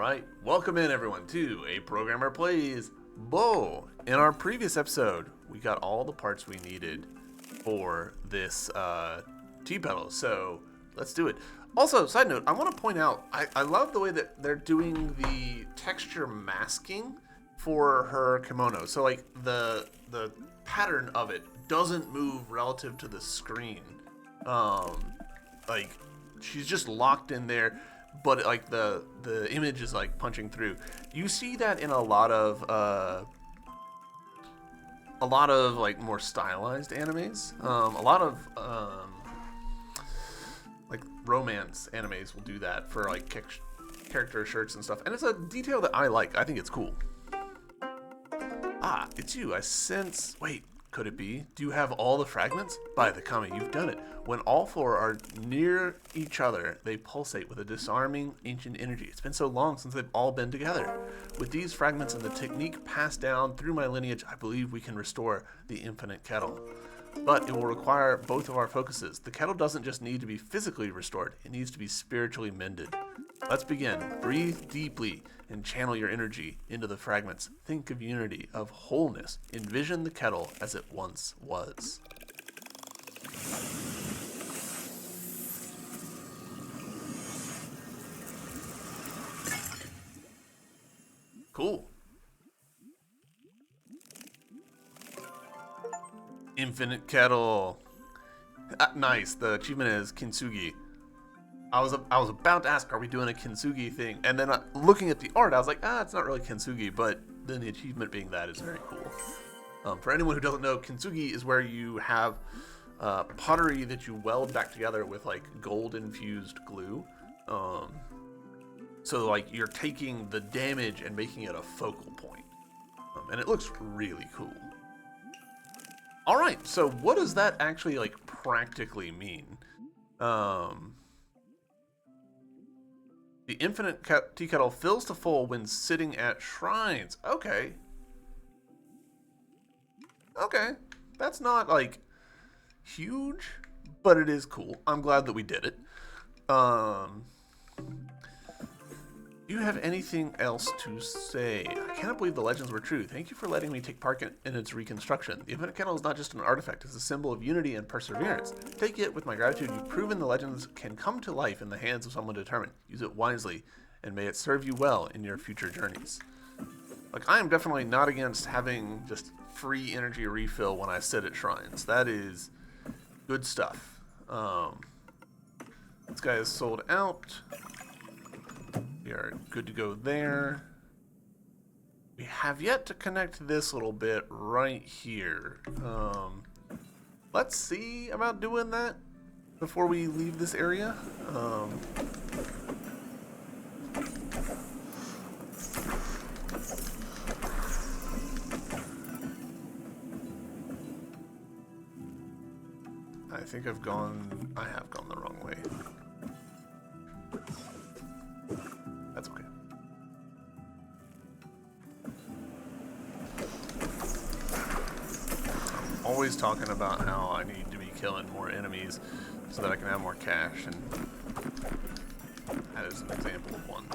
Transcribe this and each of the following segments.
Alright, welcome in everyone to A Programmer Plays Bo. In our previous episode, we got all the parts we needed for this T-pedal, so let's do it. Also, side note, I want to point out, I love the way that they're doing the texture masking for her kimono. So like the pattern of it doesn't move relative to the screen. Like she's just locked in there. But like the image is like punching through. You see that in a lot of like more stylized animes. A lot of like romance animes will do that for like character shirts and stuff. And it's a detail that I like. I think it's cool. Ah, it's you. I sense. Wait, could it be? Do you have all the fragments? By the Kami, you've done it. When all four are near each other, they pulsate with a disarming ancient energy. It's been so long since they've all been together. With these fragments and the technique passed down through my lineage, I believe we can restore the infinite kettle. But it will require both of our focuses. The kettle doesn't just need to be physically restored, it needs to be spiritually mended. Let's begin. Breathe deeply and channel your energy into the fragments. Think of unity, of wholeness. Envision the kettle as it once was. Cool. Infinite kettle. Nice. The achievement is Kintsugi. I was about to ask, are we doing a Kintsugi thing? And then looking at the art, I was like, it's not really Kintsugi, but then the achievement being that is very cool. For anyone who doesn't know, Kintsugi is where you have pottery that you weld back together with like gold infused glue. So like you're taking the damage and making it a focal point. And it looks really cool. All right, so what does that actually like practically mean? The infinite tea kettle fills to full when sitting at shrines. Okay. Okay. That's not, like, huge, but it is cool. I'm glad that we did it. Do you have anything else to say? I cannot believe the legends were true. Thank you for letting me take part in its reconstruction. The infinite kettle is not just an artifact, it's a symbol of unity and perseverance. Take it with my gratitude. You've proven the legends can come to life in the hands of someone determined. Use it wisely, and may it serve you well in your future journeys. Like, I am definitely not against having just free energy refill when I sit at shrines. That is good stuff. This guy is sold out. We are good to go there. We have yet to connect this little bit right here. Let's see about doing that before we leave this area. I think I have gone the wrong way. That's okay. I'm always talking about how I need to be killing more enemies so that I can have more cash, and that is an example of one.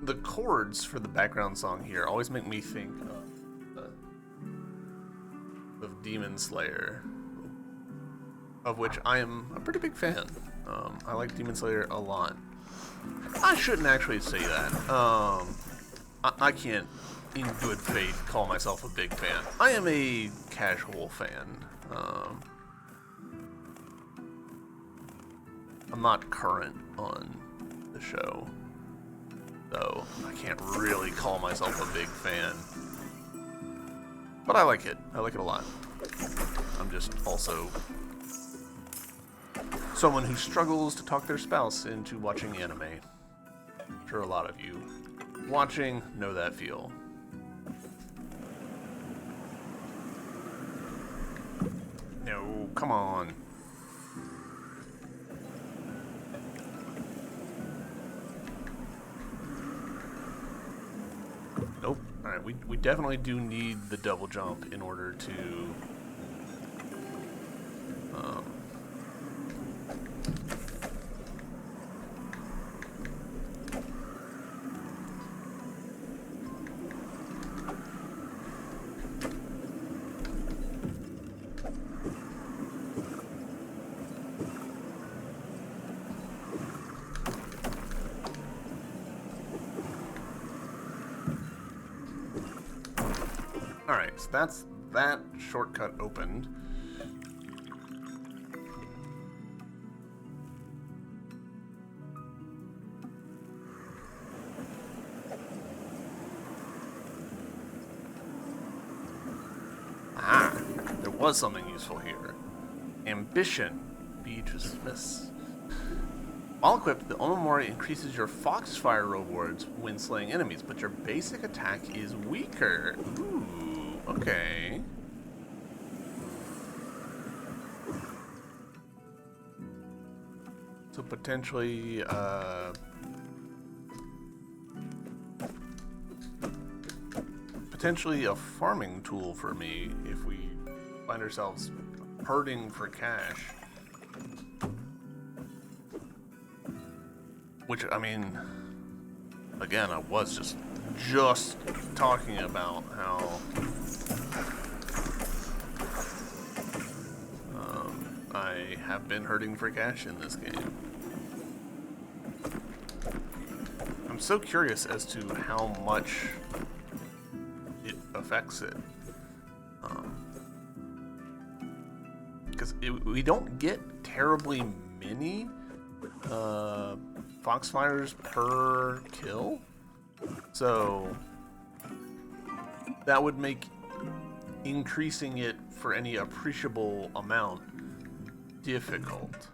The chords for the background song here always make me think of Demon Slayer, of which I am a pretty big fan. I like Demon Slayer a lot. I shouldn't actually say that. I can't, in good faith, call myself a big fan. I am a casual fan. I'm not current on the show, so I can't really call myself a big fan. But I like it. I like it a lot. I'm just also someone who struggles to talk their spouse into watching anime. I'm sure a lot of you watching know that feel. No, come on. Nope. Alright, we definitely do need the double jump in order to Alright, so that's that shortcut opened. Ah, there was something useful here. Ambition. Be dismissed. While equipped, the Omamori increases your Foxfire rewards when slaying enemies, but your basic attack is weaker. Ooh, okay. So potentially, potentially a farming tool for me if we find ourselves hurting for cash. Which, I mean, again, I was just talking about how I have been hurting for cash in this game. I'm so curious as to how much it affects it. Because we don't get terribly many Foxfires per kill, so that would make increasing it for any appreciable amount difficult.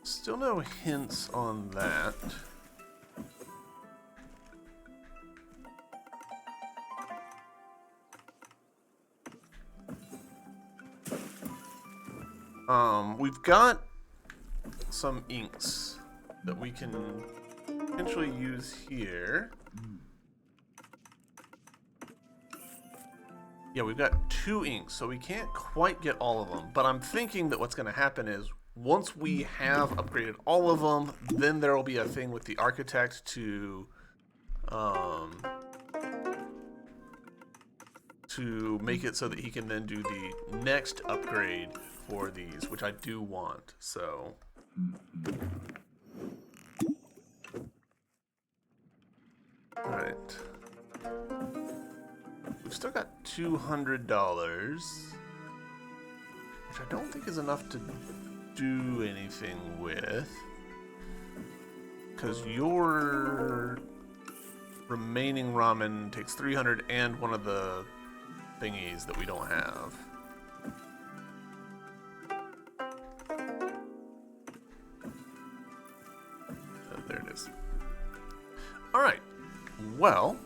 Still no hints on that. We've got some inks that we can potentially use here. Yeah, we've got 2 inks, so we can't quite get all of them. But I'm thinking that what's going to happen is once we have upgraded all of them, then there will be a thing with the architect to make it so that he can then do the next upgrade for these, which I do want. So all right, we've still got $200, which I don't think is enough to do anything with, because your remaining ramen takes 300 and one of the thingies that we don't have. Oh, there it is. All right. Well,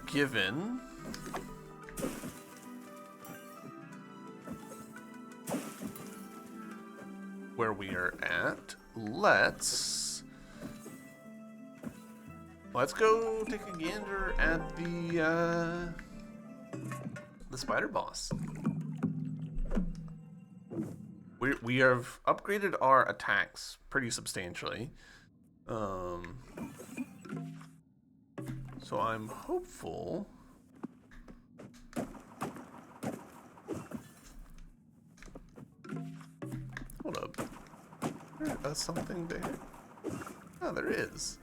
given where we are at, let's go take a gander at the spider boss. We have upgraded our attacks pretty substantially, so I'm hopeful. Hold up. There's something there. Oh, there is.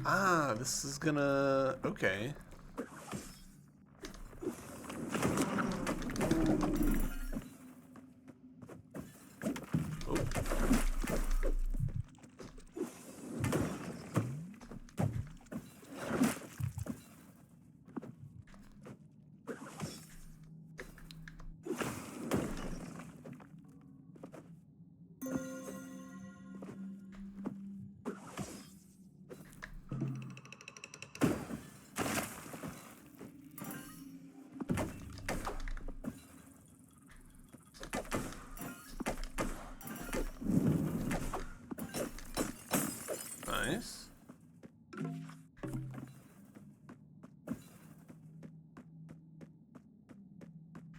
Ah, this is gonna... Okay. Oh. Nice.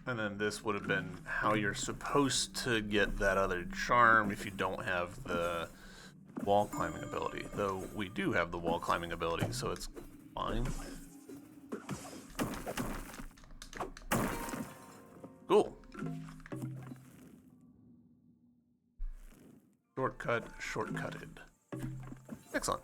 And then this would have been how you're supposed to get that other charm if you don't have the wall climbing ability, though we do have the wall climbing ability, so it's fine. Cool. Shortcut, shortcutted. Excellent.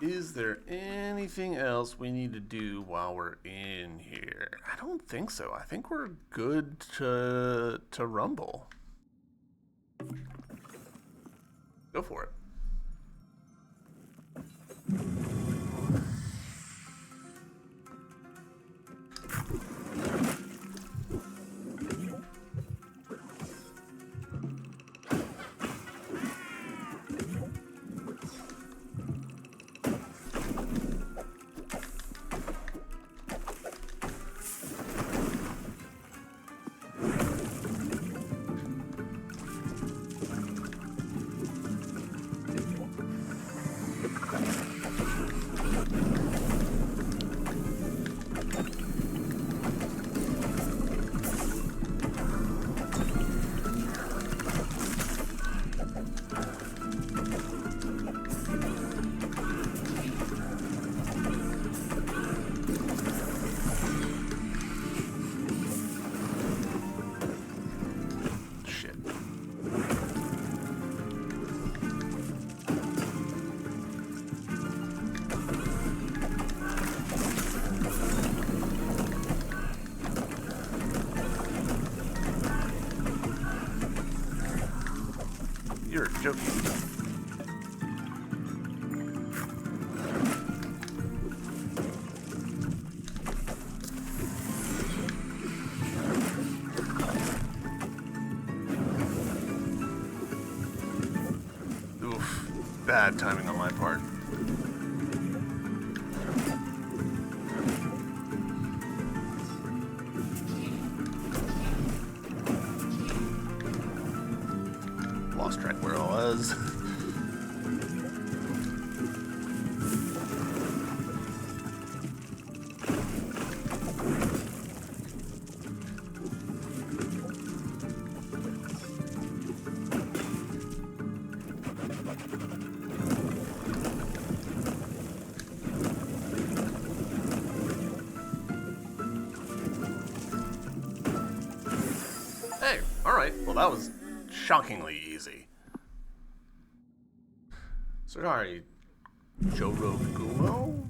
Is there anything else we need to do while we're in here? I don't think so. I think we're good to rumble. Go for it. You're joking. Oof. Bad timing on my part. Lost track where I was. Hey, alright. Well, that was shockingly easy. Sorry, Jorogumo?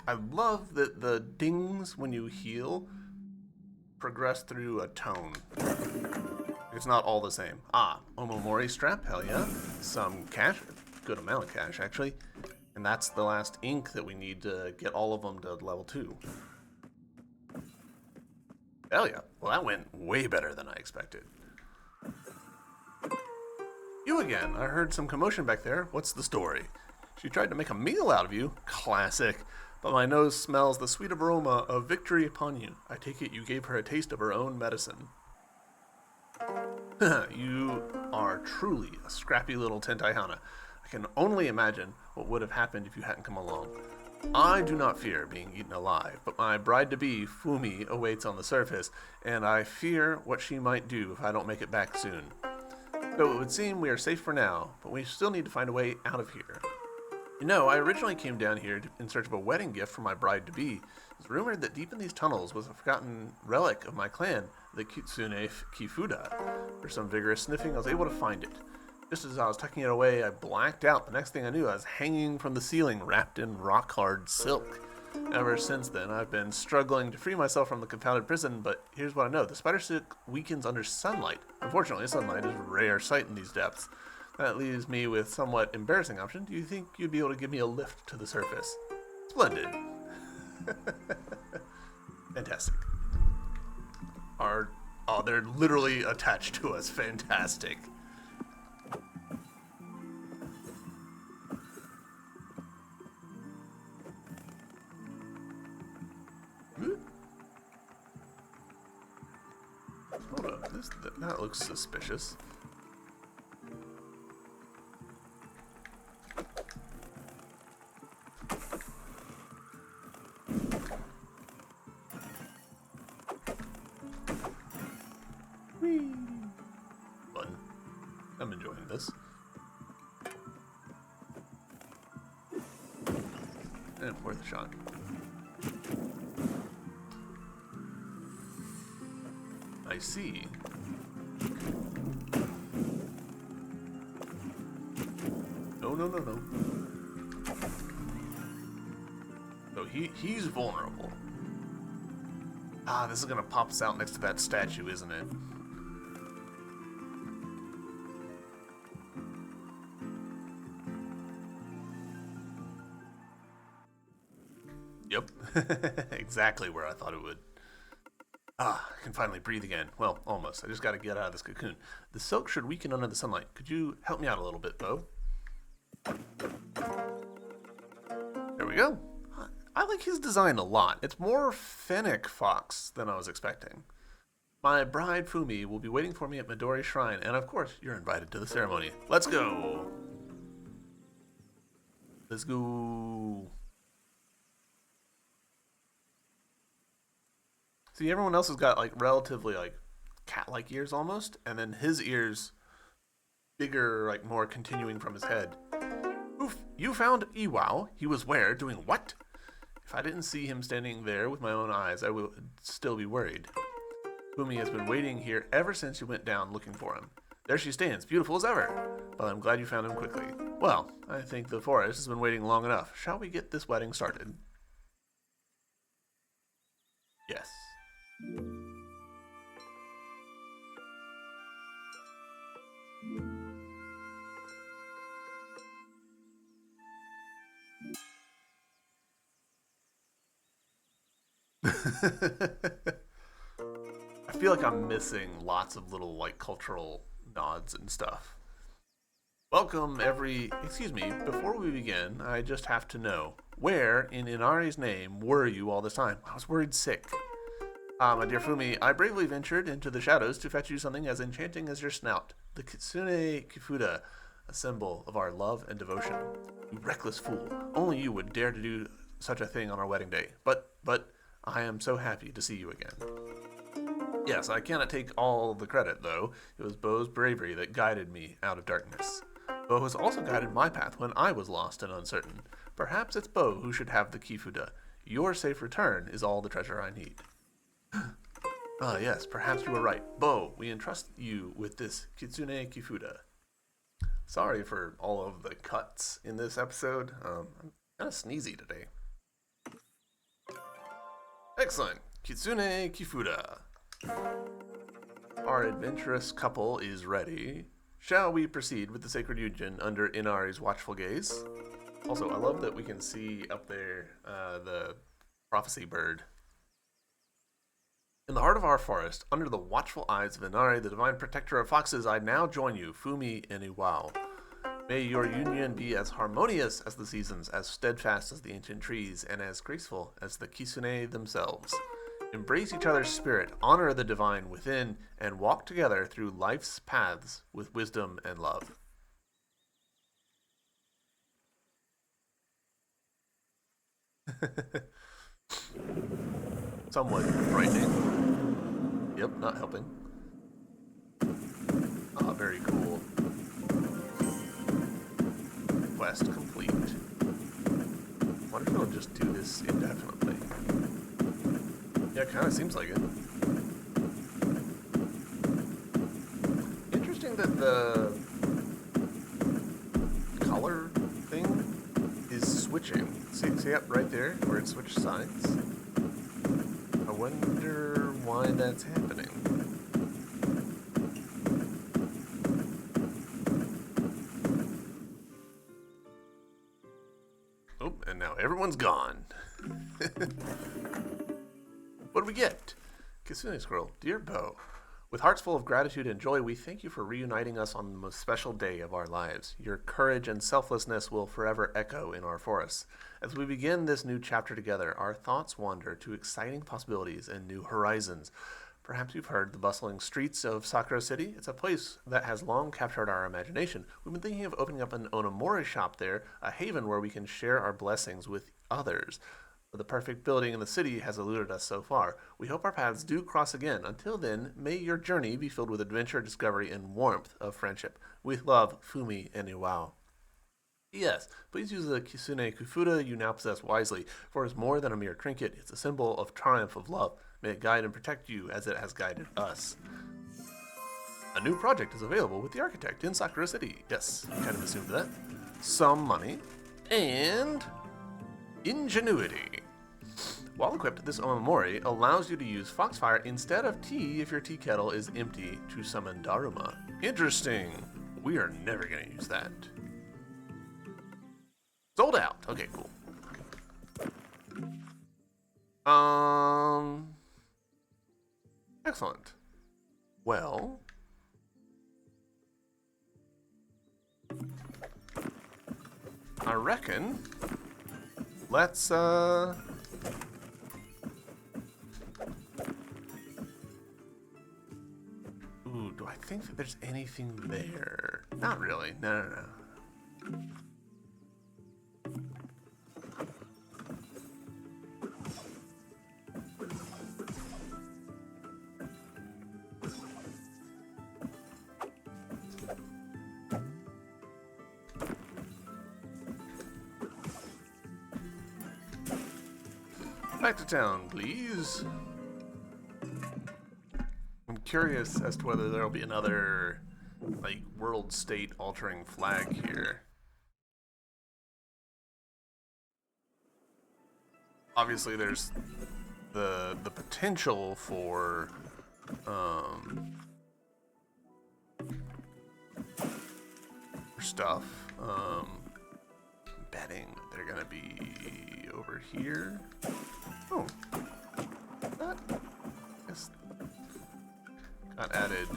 I love that the dings when you heal progress through a tone. It's not all the same. Ah, Omomori strap, hell yeah. Some cash, good amount of cash actually. And that's the last ink that we need to get all of them to level 2. Hell yeah. Well, that went way better than I expected. You again. I heard some commotion back there. What's the story? She tried to make a meal out of you. Classic. But my nose smells the sweet aroma of victory upon you. I take it you gave her a taste of her own medicine. You are truly a scrappy little Tentaihana. I can only imagine what would have happened if you hadn't come along. I do not fear being eaten alive, but my bride-to-be, Fumi, awaits on the surface, and I fear what she might do if I don't make it back soon. So it would seem we are safe for now, but we still need to find a way out of here. You know, I originally came down here in search of a wedding gift for my bride-to-be. It's rumored that deep in these tunnels was a forgotten relic of my clan, the Kitsune Kifuda. After some vigorous sniffing, I was able to find it. Just as I was tucking it away, I blacked out. The next thing I knew, I was hanging from the ceiling, wrapped in rock-hard silk. Ever since then, I've been struggling to free myself from the confounded prison, but here's what I know. The spider silk weakens under sunlight. Unfortunately, sunlight is a rare sight in these depths. That leaves me with somewhat embarrassing option. Do you think you'd be able to give me a lift to the surface? Splendid. Fantastic. Oh, they're literally attached to us. Fantastic. Hold up. That looks suspicious. Fun. I'm enjoying this. And worth a shot. I see. No. So he's vulnerable. Ah, this is gonna pop us out next to that statue, isn't it? Yep. Exactly where I thought it would. Ah, I can finally breathe again. Well, almost. I just gotta get out of this cocoon. The silk should weaken under the sunlight. Could you help me out a little bit, Bo? There we go. I like his design a lot. It's more Fennec Fox than I was expecting. My bride Fumi will be waiting for me at Midori Shrine, and of course, you're invited to the ceremony. Let's go! Let's go! See, everyone else has got like relatively like cat-like ears almost, and then his ears bigger, like more continuing from his head. Oof, you found Iwao. He was where? Doing what? If I didn't see him standing there with my own eyes, I would still be worried. Fumi has been waiting here ever since you went down looking for him. There she stands, beautiful as ever. But I'm glad you found him quickly. Well, I think the forest has been waiting long enough. Shall we get this wedding started? Yes. I feel like I'm missing lots of little like cultural nods and stuff. Welcome excuse me, before we begin, I just have to know, where in Inari's name were you all this time? I was worried sick. My dear Fumi, I bravely ventured into the shadows to fetch you something as enchanting as your snout, the Kitsune Kifuda, a symbol of our love and devotion. You reckless fool, only you would dare to do such a thing on our wedding day. But, I am so happy to see you again. Yes, I cannot take all the credit, though. It was Bo's bravery that guided me out of darkness. Bo has also guided my path when I was lost and uncertain. Perhaps it's Bo who should have the Kifuda. Your safe return is all the treasure I need. Ah, yes, perhaps you were right. Bo, we entrust you with this Kitsune Kifuda. Sorry for all of the cuts in this episode. I'm kind of sneezy today. Excellent. Kitsune Kifuda. Our adventurous couple is ready. Shall we proceed with the sacred union under Inari's watchful gaze? Also, I love that we can see up there the prophecy bird. In the heart of our forest, under the watchful eyes of Inari, the divine protector of foxes, I now join you, Fumi and Iwao. May your union be as harmonious as the seasons, as steadfast as the ancient trees, and as graceful as the Kisune themselves. Embrace each other's spirit, honor the divine within, and walk together through life's paths with wisdom and love. Somewhat frightening. Yep, not helping. Ah, very cool. Quest complete. I wonder if it'll just do this indefinitely. Yeah, it kind of seems like it. Interesting that the color thing is switching. See up right there where it switched sides? I wonder why that's happening. Oh, and now everyone's gone. What do we get? Kitsune Scroll. Dear Bo, With hearts full of gratitude and joy, we thank you for reuniting us on the most special day of our lives. Your courage and selflessness will forever echo in our forests. As we begin this new chapter together, our thoughts wander to exciting possibilities and new horizons. Perhaps you've heard the bustling streets of Sakura City. It's a place that has long captured our imagination. We've been thinking of opening up an Onamori shop there, a haven where we can share our blessings with others. But the perfect building in the city has eluded us so far. We hope our paths do cross again. Until then, may your journey be filled with adventure, discovery, and warmth of friendship. With love, Fumi and Iwao. Yes, please use the Kisune Kufuda you now possess wisely, for it is more than a mere trinket. It's a symbol of triumph of love. May it guide and protect you as it has guided us. A new project is available with the architect in Sakura City. Yes, I kind of assumed that. Some money and ingenuity. While equipped, this Omamori allows you to use Foxfire instead of tea if your tea kettle is empty to summon Daruma. Interesting. We are never going to use that. Sold out. Okay, cool. Excellent. Well, I reckon let's ooh, do I think that there's anything there? Not really. No. Back to town, please. I'm curious as to whether there'll be another, like, world state altering flag here. Obviously, there's the potential for stuff. Betting they're gonna be over here. Oh, that got added.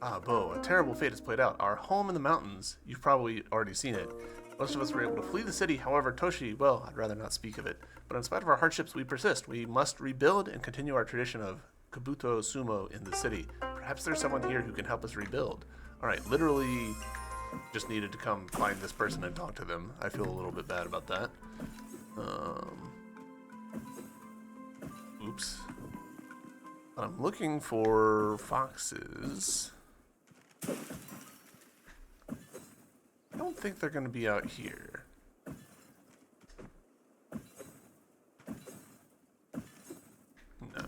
Ah, Bo, a terrible fate has played out. Our home in the mountains, you've probably already seen it. Most of us were able to flee the city, however, Toshi, well, I'd rather not speak of it. But in spite of our hardships, we persist. We must rebuild and continue our tradition of Kabuto Sumo in the city. Perhaps there's someone here who can help us rebuild. Alright, literally just needed to come find this person and talk to them. I feel a little bit bad about that. Oops. But I'm looking for foxes. I don't think they're going to be out here. No.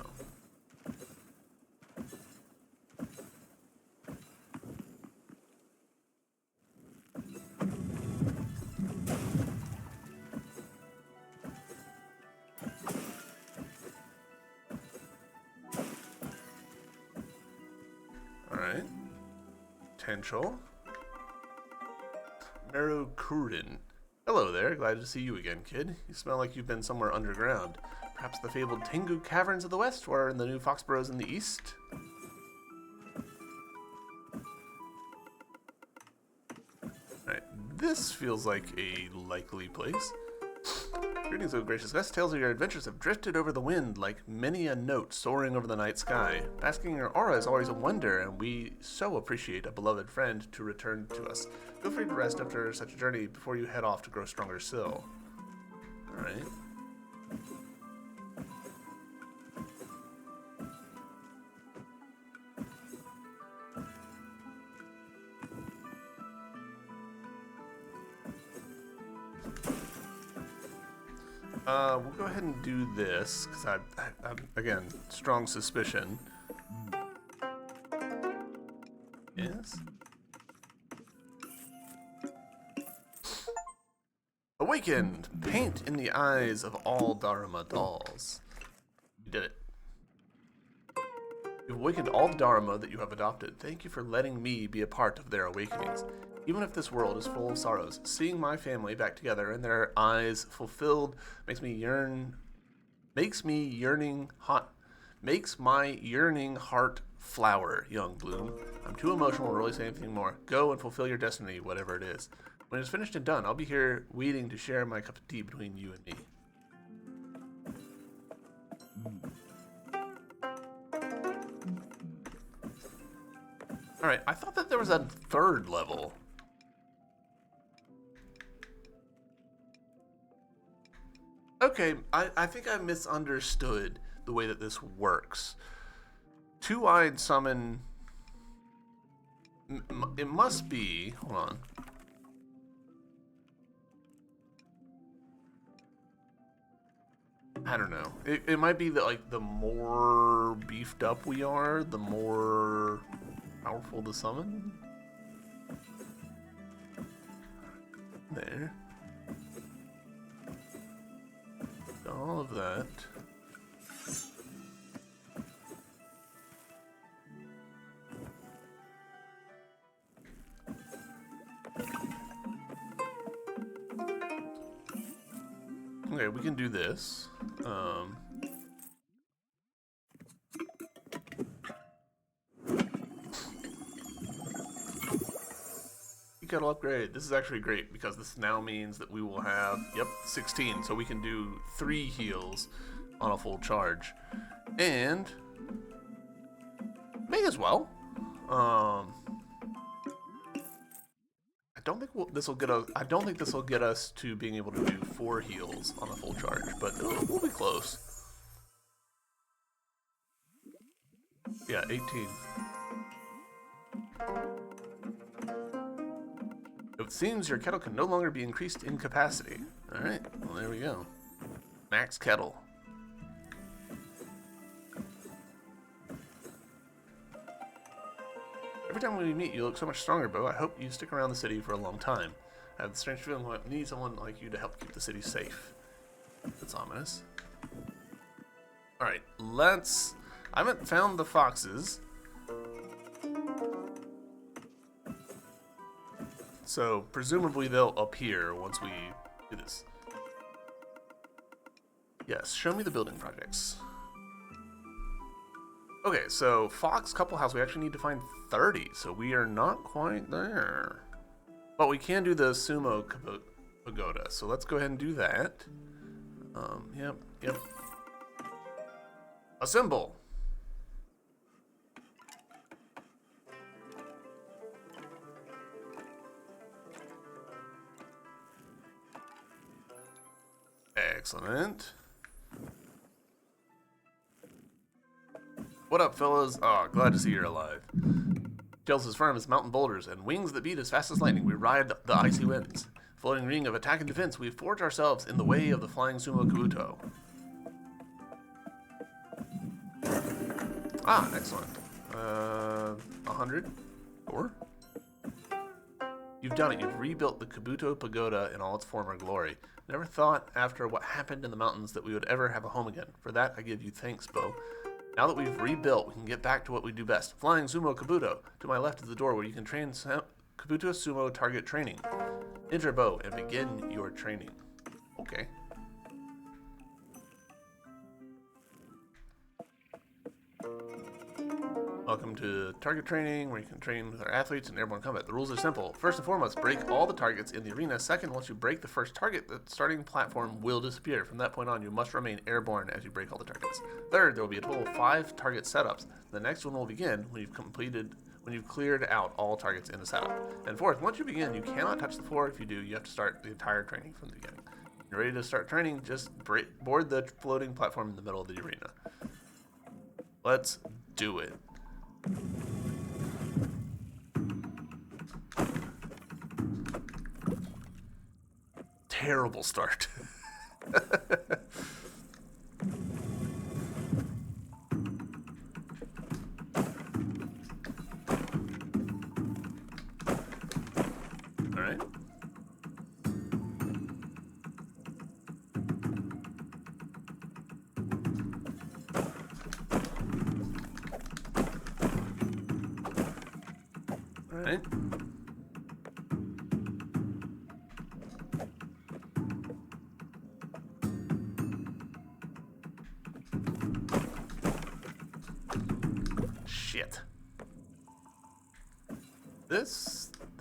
Alright. Potential. Meru Kurin. Hello there, glad to see you again, kid. You smell like you've been somewhere underground. Perhaps the fabled Tengu Caverns of the West, or in the new Foxboroughs in the East? Alright, this feels like a likely place. Greetings, O gracious guest. Tales of your adventures have drifted over the wind like many a note soaring over the night sky. Basking in your aura is always a wonder, and we so appreciate a beloved friend to return to us. Feel free to rest after such a journey before you head off to grow stronger still. Alright. We'll go ahead and do this, because I'm, again, strong suspicion. Yes? Awakened! Paint in the eyes of all Daruma dolls. You did it. You've awakened all the Daruma that you have adopted. Thank you for letting me be a part of their awakenings. Even if this world is full of sorrows, seeing my family back together and their eyes fulfilled makes me yearning Makes my yearning heart flower, young bloom. I'm too emotional to really say anything more. Go and fulfill your destiny, whatever it is. When it's finished and done, I'll be here waiting to share my cup of tea between you and me. Alright, I thought that there was a third level. Okay, I think I misunderstood the way that this works. Two-eyed summon... It must be... Hold on. I don't know. It might be that, like, the more beefed up we are, the more powerful to summon. There. All of that. Okay, we can do this. Kettle upgrade. This is actually great because this now means that we will have, 16. So we can do 3 heals on a full charge. And may as well. I don't think this will get us. I don't think this will get us to being able to do 4 heals on a full charge, but we'll be close. Yeah, 18. It seems your kettle can no longer be increased in capacity. Alright, well there we go. Max kettle. Every time we meet, you look so much stronger, Bo. I hope you stick around the city for a long time. I have the strange feeling I need someone like you to help keep the city safe. That's ominous. Alright, let's... I haven't found the foxes. So, presumably they'll appear once we do this. Yes, show me the building projects. Okay, so Fox Couple House, we actually need to find 30, so we are not quite there. But we can do the Sumo Pagoda, so let's go ahead and do that. Yep. Assemble! Excellent. What up, fellas? Oh, glad to see you're alive. Jel's firm is mountain boulders and wings that beat as fast as lightning. We ride the icy winds. Floating ring of attack and defense, we forge ourselves in the way of the flying Sumo Kabuto. Ah, excellent. 100. Or? You've done it. You've rebuilt the Kabuto Pagoda in all its former glory. Never thought after what happened in the mountains that we would ever have a home again. For that, I give you thanks, Bo. Now that we've rebuilt, we can get back to what we do best. Flying Sumo Kabuto. To my left is the door where you can train Kabuto Sumo target training. Enter, Bo, and begin your training. Okay. Welcome to target training, where you can train with our athletes in airborne combat. The rules are simple. First and foremost, break all the targets in the arena. Second, once you break the first target, the starting platform will disappear. From that point on, you must remain airborne as you break all the targets. Third, there will be a total of 5 target setups. The next one will begin when you've cleared out all targets in the setup. And fourth, once you begin, you cannot touch the floor. If you do, you have to start the entire training from the beginning. When you're ready to start training, just board the floating platform in the middle of the arena. Let's do it. Terrible start. All right. All right.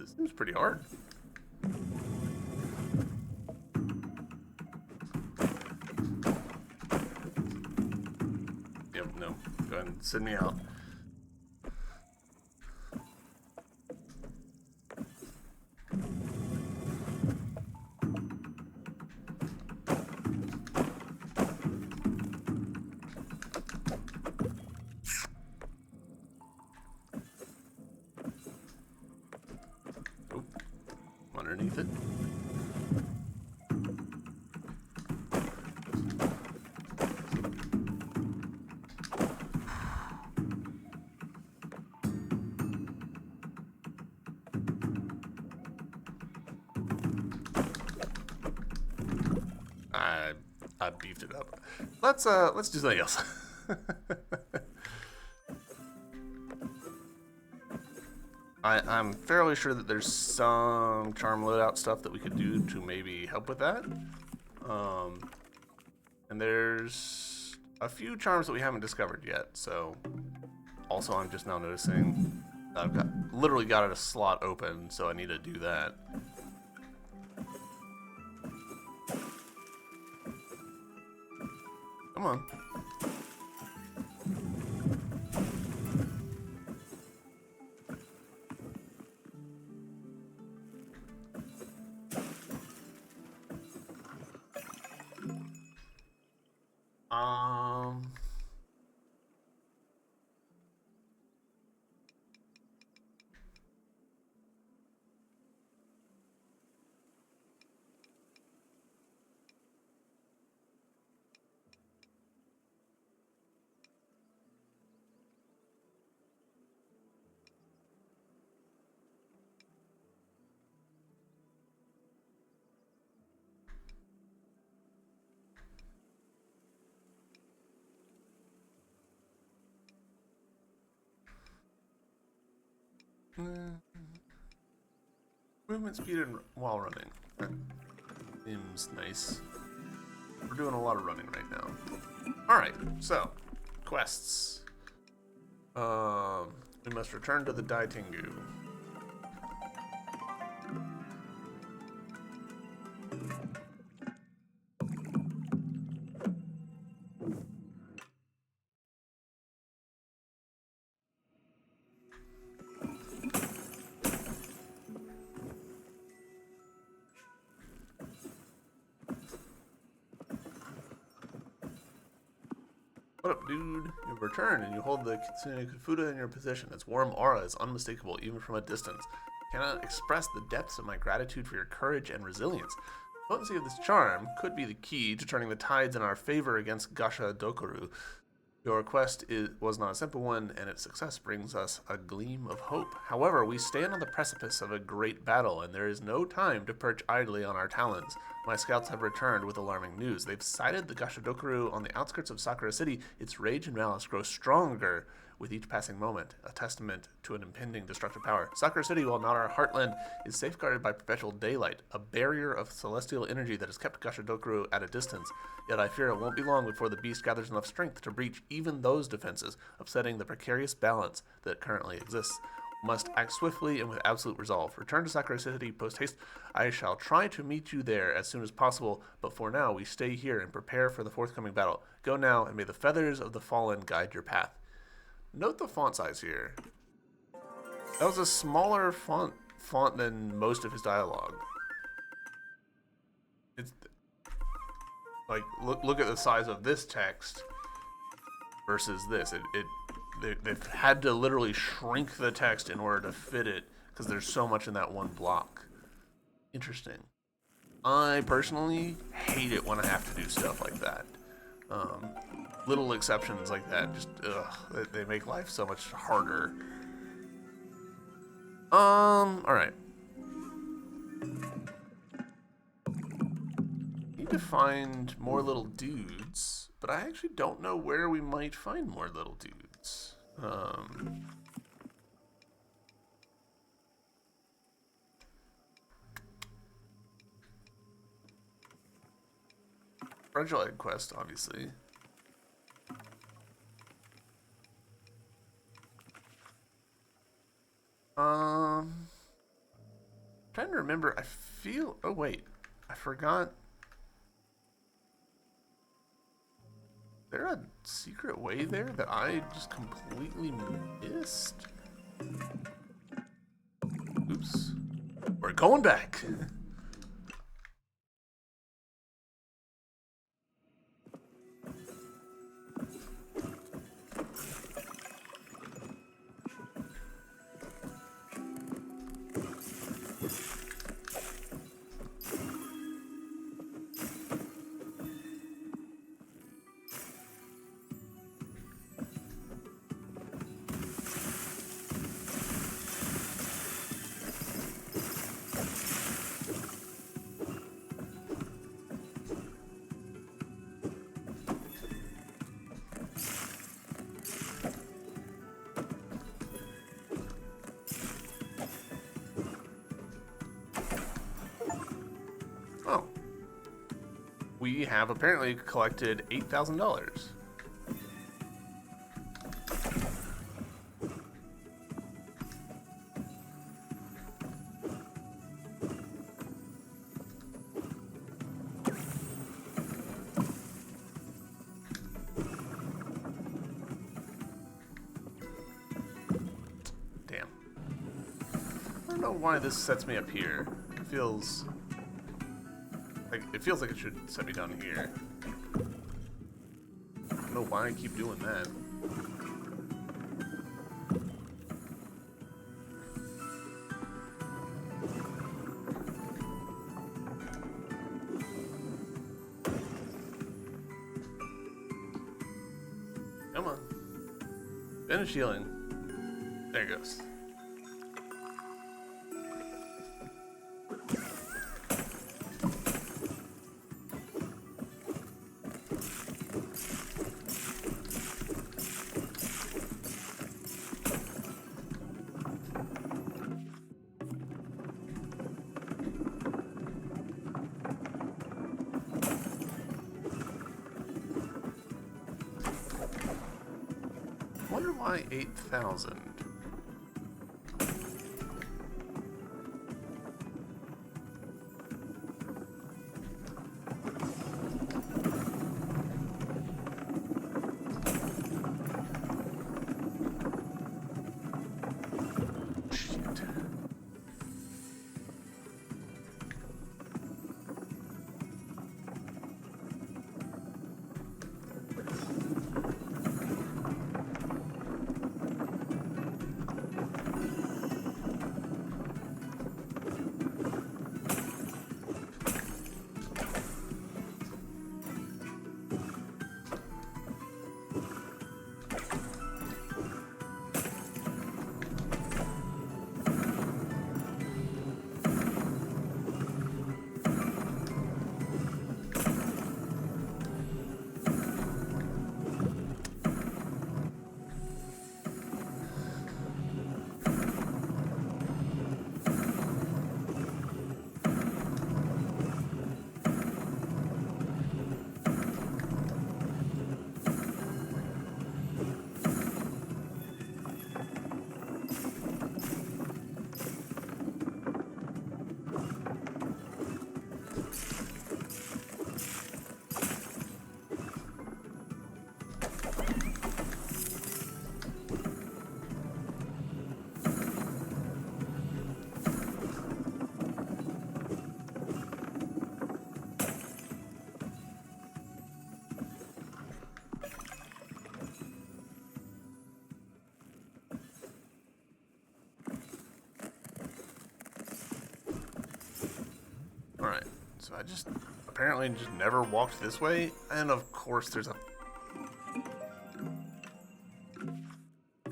This seems pretty hard. Yep, no. Go ahead and send me out. Underneath it. I beefed it up. Let's do something else. I'm fairly sure that there's some charm loadout stuff that we could do to maybe help with that. And there's a few charms that we haven't discovered yet. So, also I'm just now noticing I've literally got a slot open, so I need to do that. Come on. Movement speed and while running. That seems nice. We're doing a lot of running right now. Alright, so quests. We must return to the Dai Tengu. What up, dude? You've returned and you hold the Kitsune Kufuda in your possession. Its warm aura is unmistakable even from a distance. I cannot express the depths of my gratitude for your courage and resilience. The potency of this charm could be the key to turning the tides in our favor against Gasha Dokuru. Your quest was not a simple one, and its success brings us a gleam of hope. However, we stand on the precipice of a great battle, and there is no time to perch idly on our talons. My scouts have returned with alarming news. They've sighted the Gashodokaru on the outskirts of Sakura City. Its rage and malice grow stronger with each passing moment, a testament to an impending destructive power. Sakura City, while not our heartland, is safeguarded by perpetual daylight, a barrier of celestial energy that has kept Gashodokaru at a distance. Yet I fear it won't be long before the beast gathers enough strength to breach even those defenses, upsetting the precarious balance that currently exists. Must act swiftly and with absolute resolve. Return to Sakura City post-haste. I shall try to meet you there as soon as possible, but for now we stay here and prepare for the forthcoming battle. Go now, and may the feathers of the fallen guide your path. Note the font size here. That was a smaller font than most of his dialogue. It's like look at the size of this text versus this. They've had to literally shrink the text in order to fit it because there's so much in that one block. Interesting. I personally hate it when I have to do stuff like that. Little exceptions like that just they make life so much harder. All right. Need to find more little dudes, but I actually don't know where we might find more little dudes. Fragile Egg Quest, obviously. trying to remember. I feel. Oh wait, I forgot. Is there a secret way there that I just completely missed? Oops. We're going back. Oh. We have apparently collected $8,000. Damn. I don't know why this sets me up here. It feels like it should set me down here. I don't know why I keep doing that. Come on. Finish healing. There it goes. I wonder why 8,000. Alright, so I just apparently just never walked this way, and of course there's a...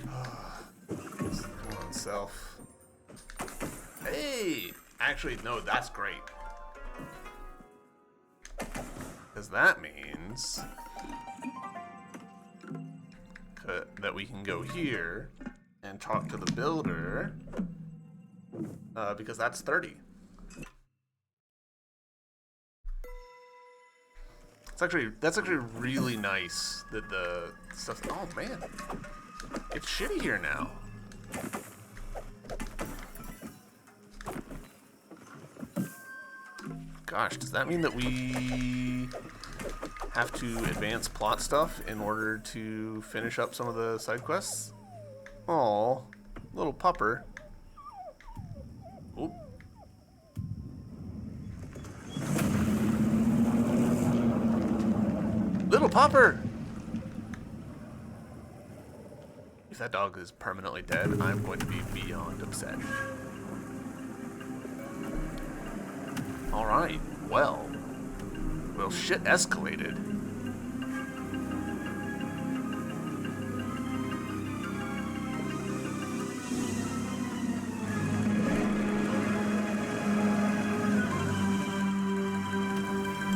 Come on, self. Hey! Actually, no, that's great. Because that means... that we can go here and talk to the builder, because that's 30. That's actually really nice that the stuff. Oh man, it's shitty here now. gosh, does that mean that we have to advance plot stuff in order to finish up some of the side quests? Aw, little pupper. Oop. Little pupper! If that dog is permanently dead, I'm going to be beyond upset. Alright, well, shit escalated.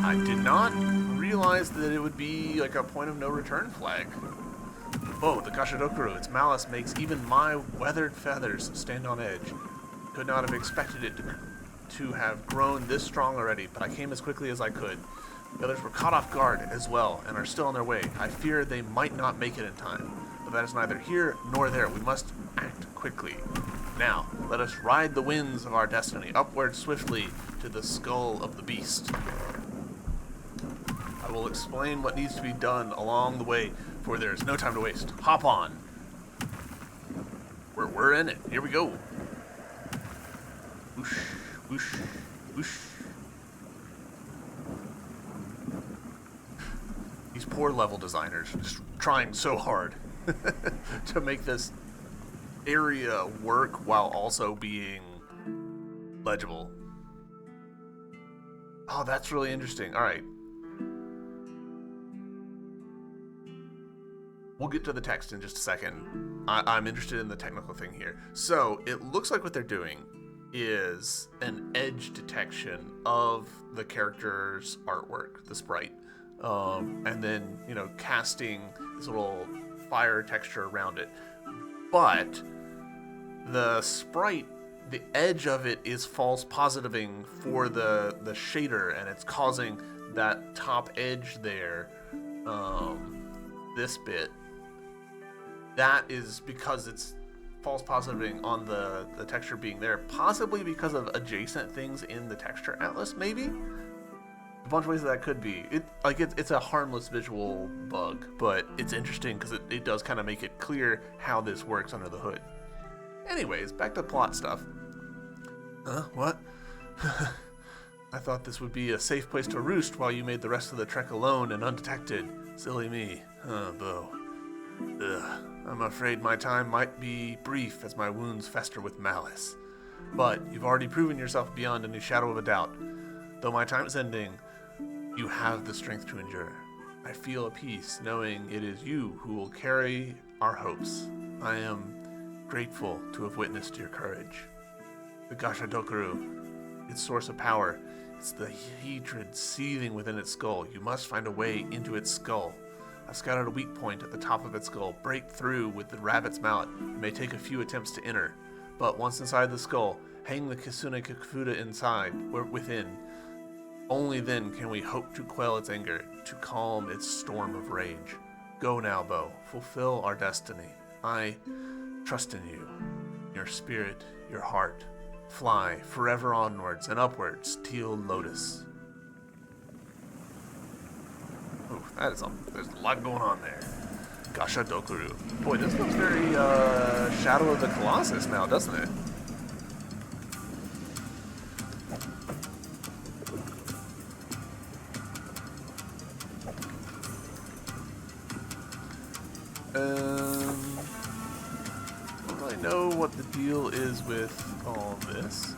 I did not realize that it would be like a point of no return flag. Oh, the Gashadokuru, its malice makes even my weathered feathers stand on edge. Could not have expected it to have grown this strong already, but I came as quickly as I could. The others were caught off guard as well, and are still on their way. I fear they might not make it in time, but that is neither here nor there. We must act quickly. Now, let us ride the winds of our destiny upward swiftly to the skull of the beast. I will explain what needs to be done along the way, for there is no time to waste. Hop on. We're in it. Here we go. Whoosh, whoosh, whoosh. These poor level designers are just trying so hard to make this area work while also being legible. Oh, that's really interesting. All right. We'll get to the text in just a second. I'm interested in the technical thing here. So it looks like what they're doing is an edge detection of the character's artwork, the sprite. And then, you know, casting this little fire texture around it. But the sprite, the edge of it is false positiving for the shader, and it's causing that top edge there, this bit. That is because it's false positiving on the texture being there, possibly because of adjacent things in the texture atlas, maybe? A bunch of ways that could be. It's a harmless visual bug, but it's interesting because it does kind of make it clear how this works under the hood. Anyways, back to plot stuff. What? I thought this would be a safe place to roost while you made the rest of the trek alone and undetected. Silly me. Bo. Ugh. I'm afraid my time might be brief as my wounds fester with malice. But you've already proven yourself beyond any shadow of a doubt. Though my time is ending, you have the strength to endure. I feel a peace knowing it is you who will carry our hopes. I am grateful to have witnessed your courage. The Gashadokuru, its source of power, it's the hatred seething within its skull. You must find a way into its skull. I've scouted a weak point at the top of its skull. Break through with the rabbit's mallet. It may take a few attempts to enter, but once inside the skull, hang the Kisune Kifuda inside, or within. Only then can we hope to quell its anger, to calm its storm of rage. Go now, Bo. Fulfill our destiny. I trust in you, your spirit, your heart. Fly forever onwards and upwards, Teal Lotus. Ooh, there's a lot going on there. Gashadokuru. Boy, this looks very Shadow of the Colossus now, doesn't it? I don't really know what the deal is with all this.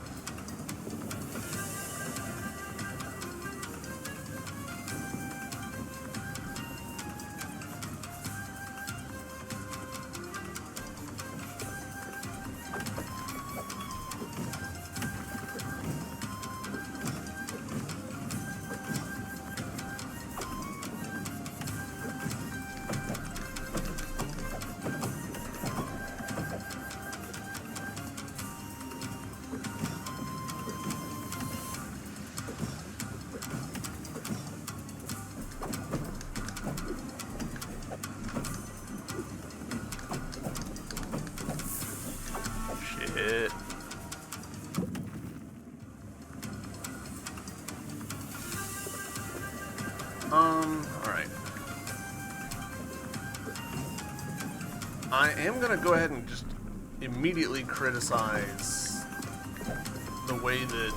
Alright. I am gonna go ahead and just immediately criticize the way that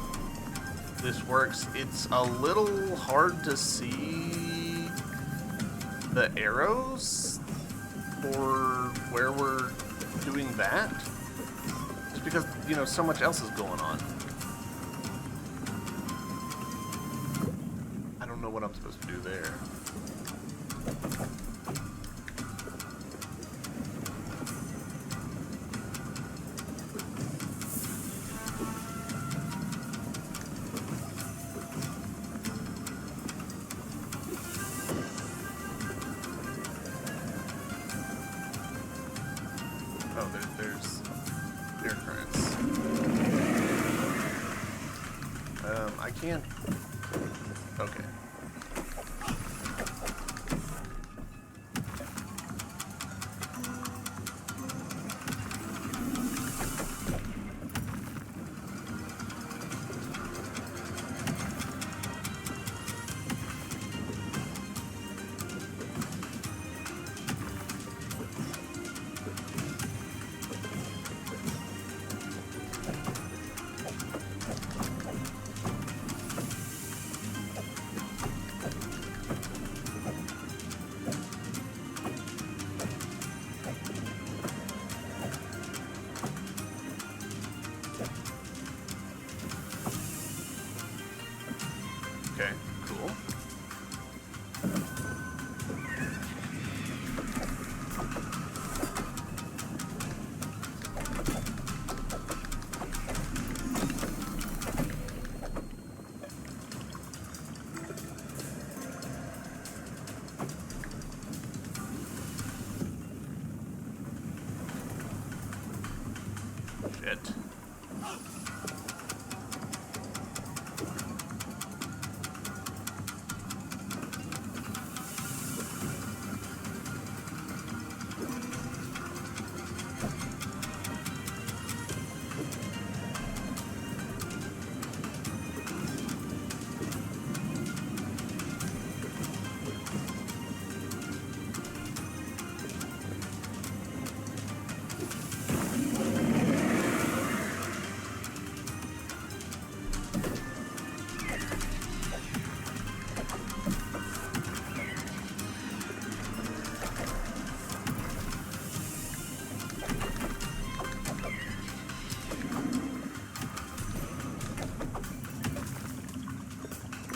this works. It's a little hard to see the arrows for where we're doing that. Just because, you know, so much else is going on. I don't know what I'm supposed to do there. Oh, there's air currents. I can't. Okay. Okay, cool. Shit.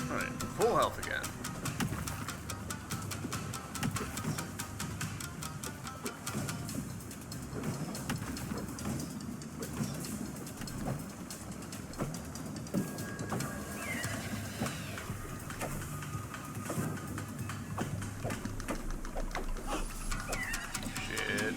Alright, full health again. Shit.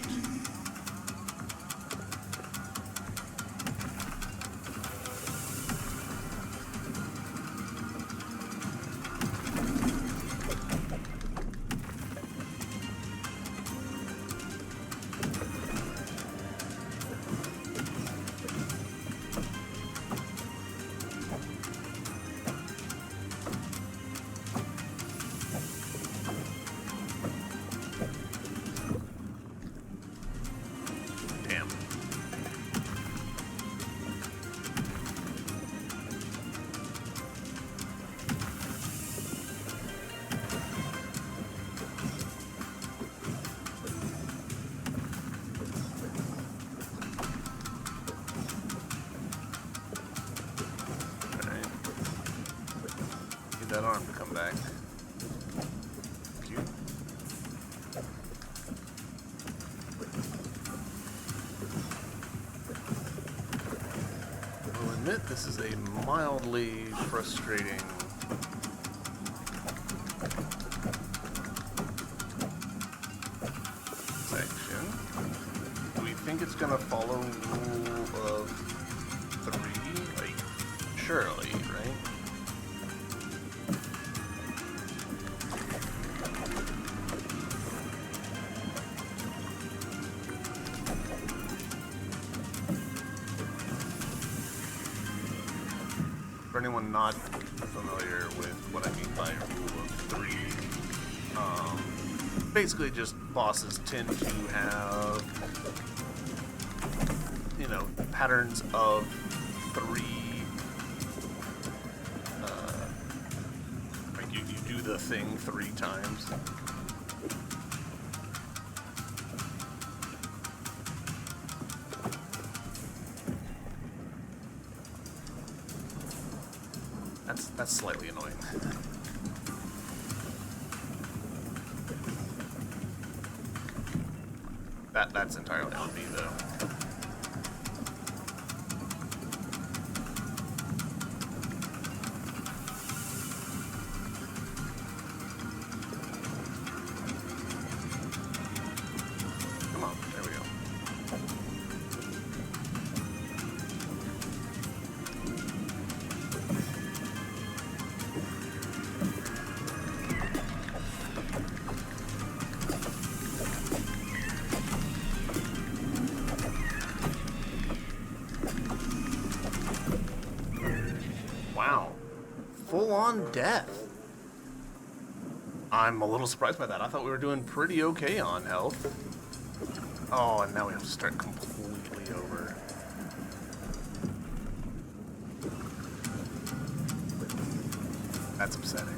Damn. Alright. Need that arm to come back. Thank you. I'll admit this is a mildly frustrating section. Do we think it's gonna follow rule of 3? Like, surely, right? For anyone not familiar with what I mean by rule of three, basically just bosses tend to have, you know, patterns of three, like you do the thing 3 times. That's slightly annoying. That's entirely on me, though. Come on, there we go. Wow. Full-on death. I'm a little surprised by that. I thought we were doing pretty okay on health. Oh, and now we have to start completely over. That's upsetting.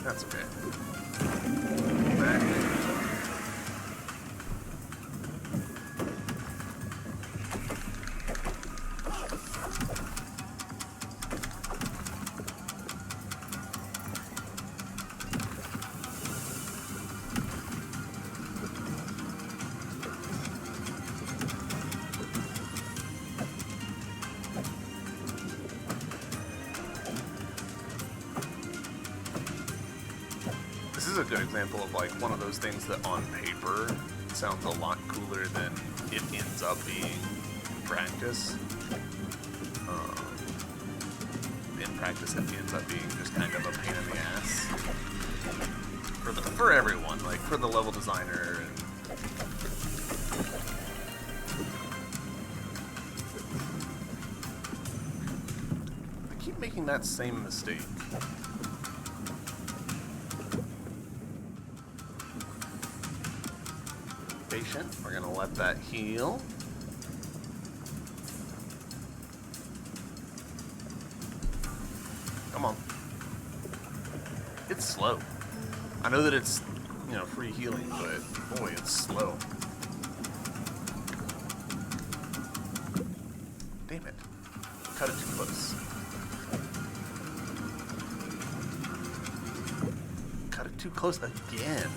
That's okay. Back. This is a good example of like one of those things that on paper sounds a lot cooler than it ends up being in practice. In practice, it ends up being just kind of a pain in the ass for everyone, like for the level designer and I keep making that same mistake. Patient. We're gonna let that heal. Come on. It's slow. I know that it's, you know, free healing, but boy, it's slow. Damn it. Cut it too close. Cut it too close again.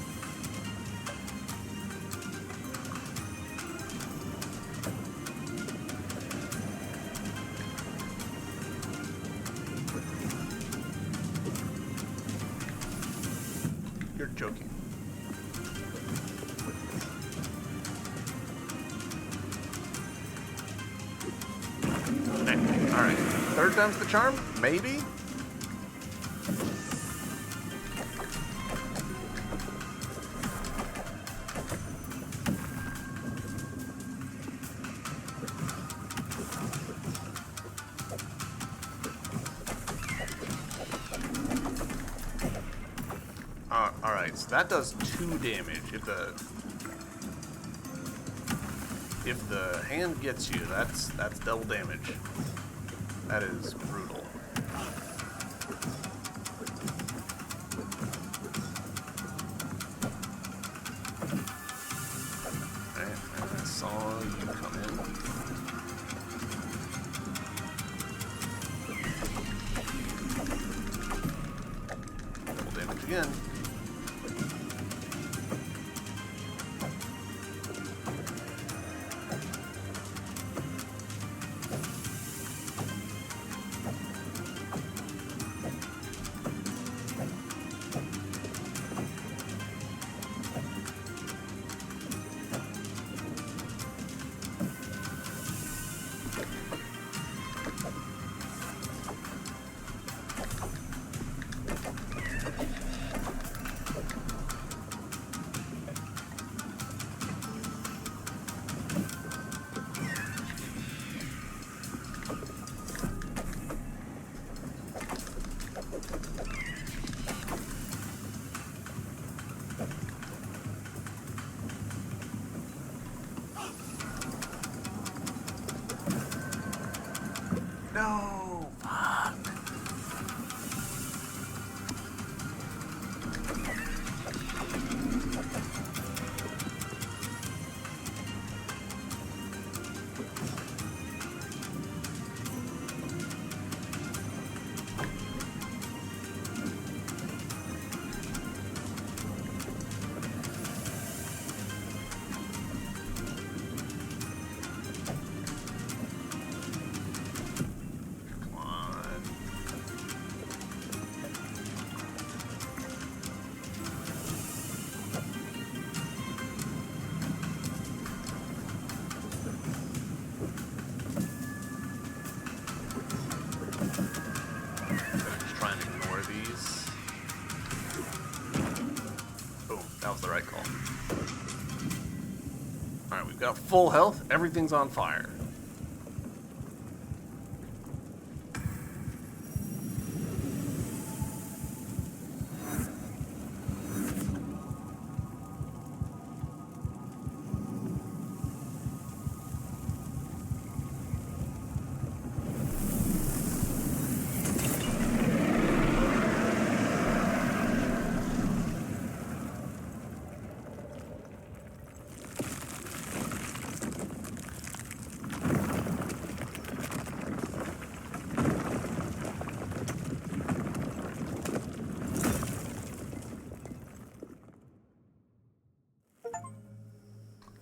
You're joking. Okay, alright. Third time's the charm? Maybe? Alright, so that does 2 damage. If the hand gets you, that's double damage. That is brutal. Alright, I saw you come in. Double damage again. was the right call. Alright, we've got full health. Everything's on fire.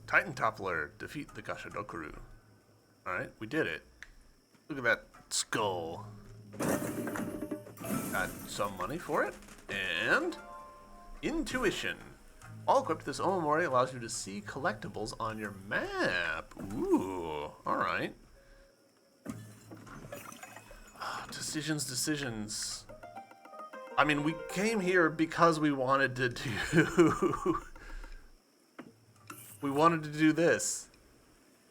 Titan Toppler, defeat the Gashadokuru. Alright, we did it. Look at that skull. Got some money for it. And intuition. All equipped, this Omamori allows you to see collectibles on your map. Ooh, alright. Decisions. I mean, we came here because we wanted to do... We wanted to do this.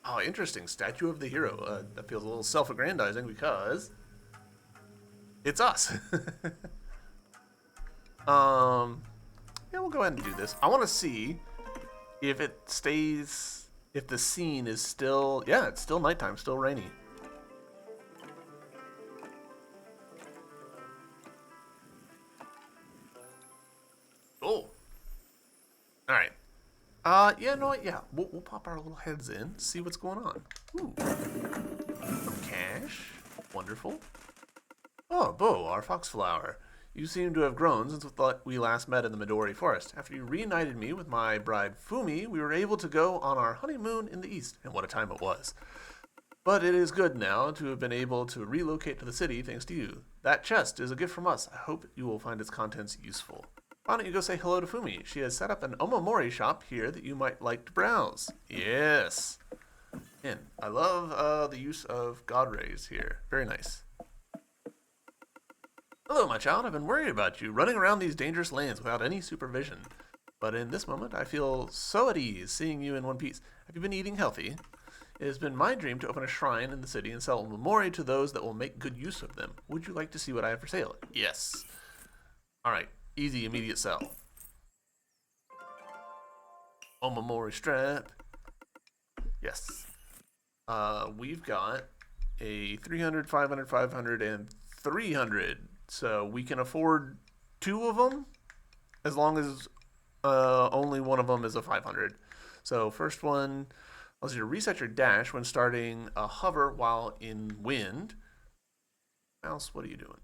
Oh, interesting. Statue of the hero. That feels a little self-aggrandizing because it's us. Yeah, we'll go ahead and do this. I want to see if it stays, if the scene is still, yeah, it's still nighttime, still rainy. Oh. All right. Yeah, no, yeah. We'll pop our little heads in, see what's going on. Ooh. Some cash. Wonderful. Oh, Bo, our foxflower. You seem to have grown since we last met in the Midori Forest. After you reunited me with my bride Fumi, we were able to go on our honeymoon in the east, and what a time it was. But it is good now to have been able to relocate to the city thanks to you. That chest is a gift from us. I hope you will find its contents useful. Why don't you go say hello to Fumi? She has set up an Omamori shop here that you might like to browse. Yes. And I love the use of god rays here. Very nice. Hello, my child. I've been worried about you, running around these dangerous lands without any supervision. But in this moment, I feel so at ease seeing you in one piece. Have you been eating healthy? It has been my dream to open a shrine in the city and sell Omamori to those that will make good use of them. Would you like to see what I have for sale? Yes. All right. Easy, immediate sell. Omamori strap. Yes. We've got a 300, 500, 500, and 300. So we can afford 2 of them as long as only one of them is a 500. So first one allows you to reset your dash when starting a hover while in wind. Mouse, what are you doing?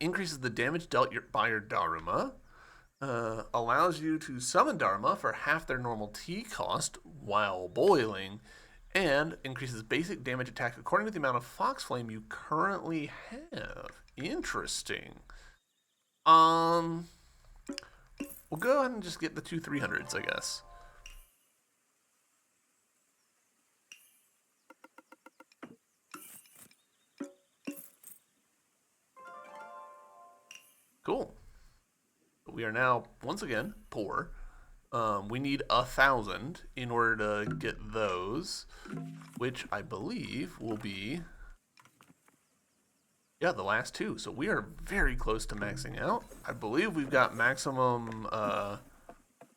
Increases the damage dealt by your Daruma. Allows you to summon Dharma for half their normal T cost while boiling. And increases basic damage attack according to the amount of Fox Flame you currently have. Interesting. We'll go ahead and just get the 2 300s, I guess. Cool. We are now, once again, poor. We need 1,000 in order to get those, which I believe will be, yeah, the last 2. So we are very close to maxing out. I believe we've got maximum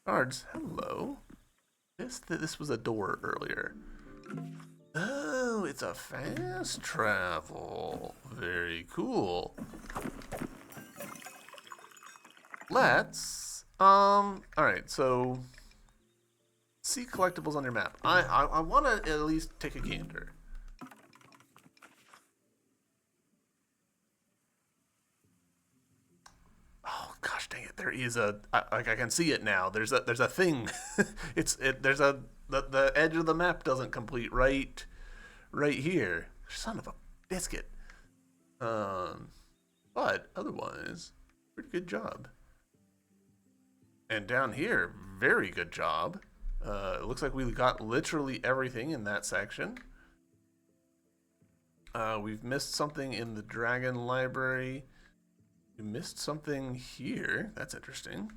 cards. Hello. This was a door earlier. Oh, it's a fast travel. Very cool. Let's, alright, so, see collectibles on your map. I want to at least take a gander. Oh, gosh dang it, there is I can see it now. There's a thing. The edge of the map doesn't complete right here. Son of a biscuit. But, otherwise, pretty good job. And down here, very good job. It looks like we got literally everything in that section. We've missed something in the Dragon Library. We missed something here. That's interesting.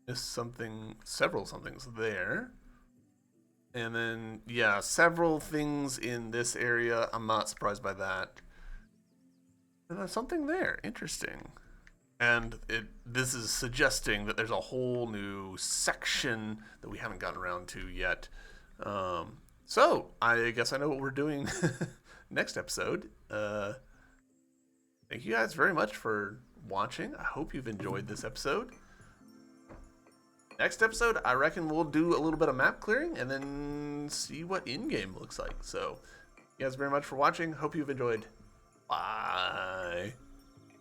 Missed something, several somethings there. And then, yeah, several things in this area. I'm not surprised by that. And there's something there. Interesting. And this is suggesting that there's a whole new section that we haven't gotten around to yet. So I guess I know what we're doing next episode. Thank you guys very much for watching. I hope you've enjoyed this episode. Next episode, I reckon we'll do a little bit of map clearing and then see what in-game looks like. So, you guys very much for watching. Hope you've enjoyed. Bye.